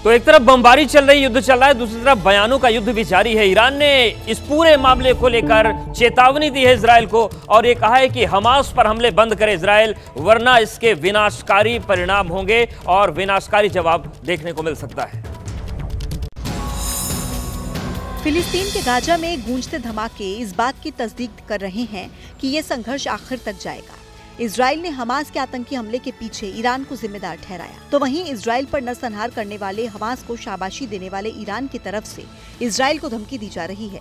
तो एक तरफ बमबारी चल रही, युद्ध चल रहा है, दूसरी तरफ बयानों का युद्ध भी जारी है। ईरान ने इस पूरे मामले को लेकर चेतावनी दी है इजराइल को और ये कहा है कि हमास पर हमले बंद करे इजराइल, वरना इसके विनाशकारी परिणाम होंगे और विनाशकारी जवाब देखने को मिल सकता है। फिलिस्तीन के गाजा में गूंजते धमाके इस बात की तस्दीक कर रहे हैं कि ये संघर्ष आखिर तक जाएगा। इजराइल ने हमास के आतंकी हमले के पीछे ईरान को जिम्मेदार ठहराया, तो वहीं इजराइल पर नरसंहार करने वाले हमास को शाबाशी देने वाले ईरान की तरफ से इजराइल को धमकी दी जा रही है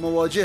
मवाजे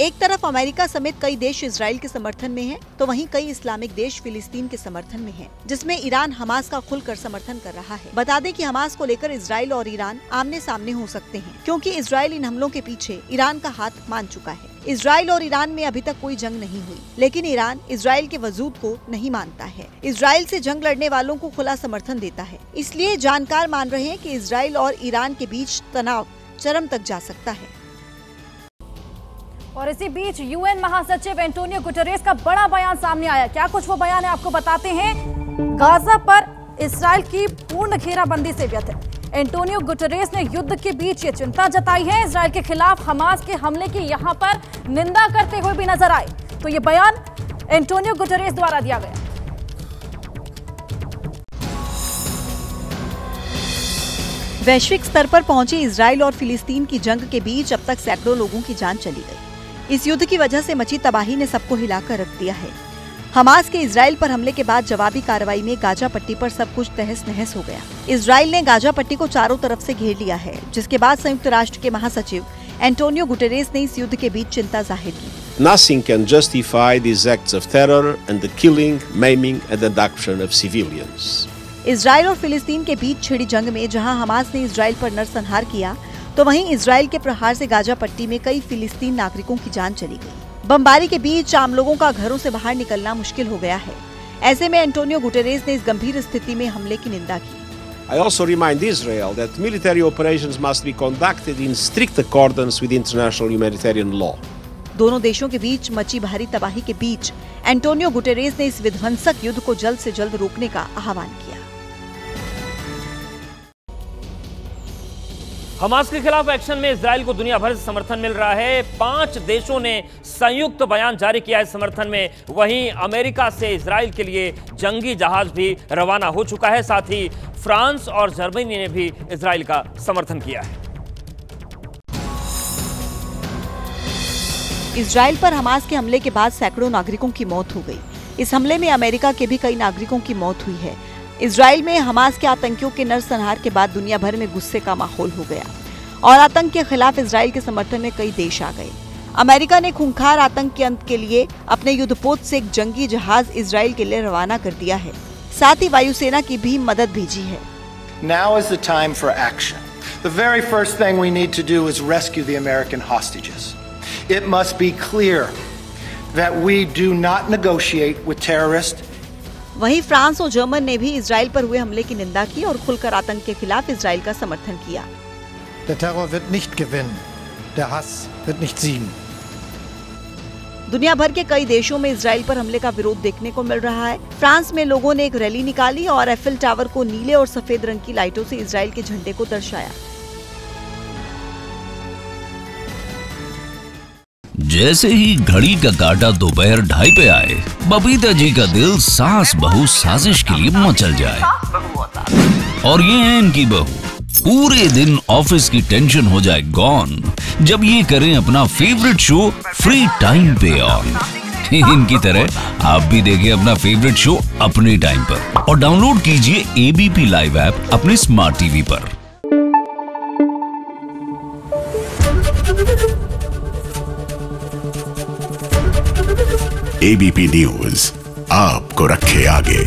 एक तरफ अमेरिका समेत कई देश इजराइल के समर्थन में हैं, तो वहीं कई इस्लामिक देश फिलिस्तीन के समर्थन में हैं, जिसमें ईरान हमास का खुलकर समर्थन कर रहा है। बता दें कि हमास को लेकर इजराइल और ईरान आमने सामने हो सकते हैं, क्योंकि इजराइल इन हमलों के पीछे ईरान का हाथ मान चुका है। इजराइल और ईरान में अभी तक कोई जंग नहीं हुई, लेकिन ईरान इजराइल के वजूद को नहीं मानता है। इजराइल से जंग लड़ने वालों को खुला समर्थन देता है। इसलिए जानकार मान रहे हैं कि इजराइल और ईरान के बीच तनाव चरम तक जा सकता है। और इसी बीच यूएन महासचिव एंटोनियो गुटेरेस का बड़ा बयान सामने आया। क्या कुछ वो बयान है, आपको बताते हैं। गाजा पर इजराइल की पूर्ण घेराबंदी से व्यथित एंटोनियो गुटेरेस ने युद्ध के बीच ये चिंता जताई है। इजराइल के खिलाफ हमास के हमले की यहां पर निंदा करते हुए भी नजर आए। तो ये बयान एंटोनियो गुटेरेस द्वारा दिया गया। वैश्विक स्तर पर पहुंची इजराइल और फिलिस्तीन की जंग के बीच अब तक सैकड़ों लोगों की जान चली गई। इस युद्ध की वजह से मची तबाही ने सबको हिलाकर रख दिया है। हमास के इजराइल पर हमले के बाद जवाबी कार्रवाई में गाजा पट्टी पर सब कुछ तहस नहस हो गया। इजराइल ने गाजा पट्टी को चारों तरफ से घेर लिया है, जिसके बाद संयुक्त राष्ट्र के महासचिव एंटोनियो गुटेरेस ने इस युद्ध के बीच चिंता जाहिर की। Nothing can justify these acts of terror and the killing, maiming and abduction of civilians. Israel और फिलिस्तीन के बीच छिड़ी जंग में जहां हमास ने इजराइल पर नरसंहार किया, तो वहीं इजराइल के प्रहार से गाजा पट्टी में कई फिलिस्तीन नागरिकों की जान चली गई। बमबारी के बीच आम लोगों का घरों से बाहर निकलना मुश्किल हो गया है। ऐसे में एंटोनियो गुटेरेस ने इस गंभीर स्थिति में हमले की निंदा की। I also remind Israel that military operations must be conducted in strict accordance with international humanitarian law. दोनों देशों के बीच मची भारी तबाही के बीच एंटोनियो गुटेरेस ने इस विध्वंसक युद्ध को जल्द से जल्द रोकने का आह्वान किया। हमास के खिलाफ एक्शन में इजराइल को दुनिया भर से समर्थन मिल रहा है। 5 देशों ने संयुक्त बयान जारी किया है समर्थन में। वहीं अमेरिका से इजराइल के लिए जंगी जहाज भी रवाना हो चुका है। साथ ही फ्रांस और जर्मनी ने भी इजराइल का समर्थन किया है। इजराइल पर हमास के हमले के बाद सैकड़ों नागरिकों की मौत हो गई। इस हमले में अमेरिका के भी कई नागरिकों की मौत हुई है। इजराइल में हमास के आतंकियों के नरसंहार के बाद दुनिया भर में गुस्से का माहौल हो गया और आतंक के खिलाफ इजराइल के समर्थन में कई देश आ गए। अमेरिका ने खूंखार आतंक के अंत के लिए अपने युद्धपोत से एक जंगी जहाज इजराइल के लिए रवाना कर दिया है। साथ ही वायुसेना की भी मदद भेजी है। Now is the time for action. The very first thing we need to do is rescue the American hostages. It must be clear that we do not negotiate with terrorists. वहीं फ्रांस और German ने भी Israel पर हुए हमले की निंदा की और खुलकर आतंक के खिलाफ इजराइल का समर्थन किया। Der Terror wird nicht gewinnen. Der Hass wird nicht siegen. दुनिया भर के कई देशों में इजराइल पर हमले का विरोध देखने को मिल रहा है। फ्रांस में लोगों ने एक रैली निकाली और एफिल टावर को नीले और सफेद रंग की लाइटों से इजराइल के झंडे को दर्शाया। जैसे ही घड़ी का काटा दोपहर 2:30 पे आए, बबीता जी का दिल सास बहू साजिश के लिए मचल जाए। और ये है इनकी बहू, पूरे दिन ऑफिस की टेंशन हो जाए गॉन जब ये करें अपना फेवरेट शो फ्री टाइम पे ऑन। इनकी तरह आप भी देखें अपना फेवरेट शो अपने टाइम पर और डाउनलोड कीजिए एबीपी लाइव ऐप अपने स्मार्ट टीवी पर। एबीपी न्यूज आपको रखे आगे।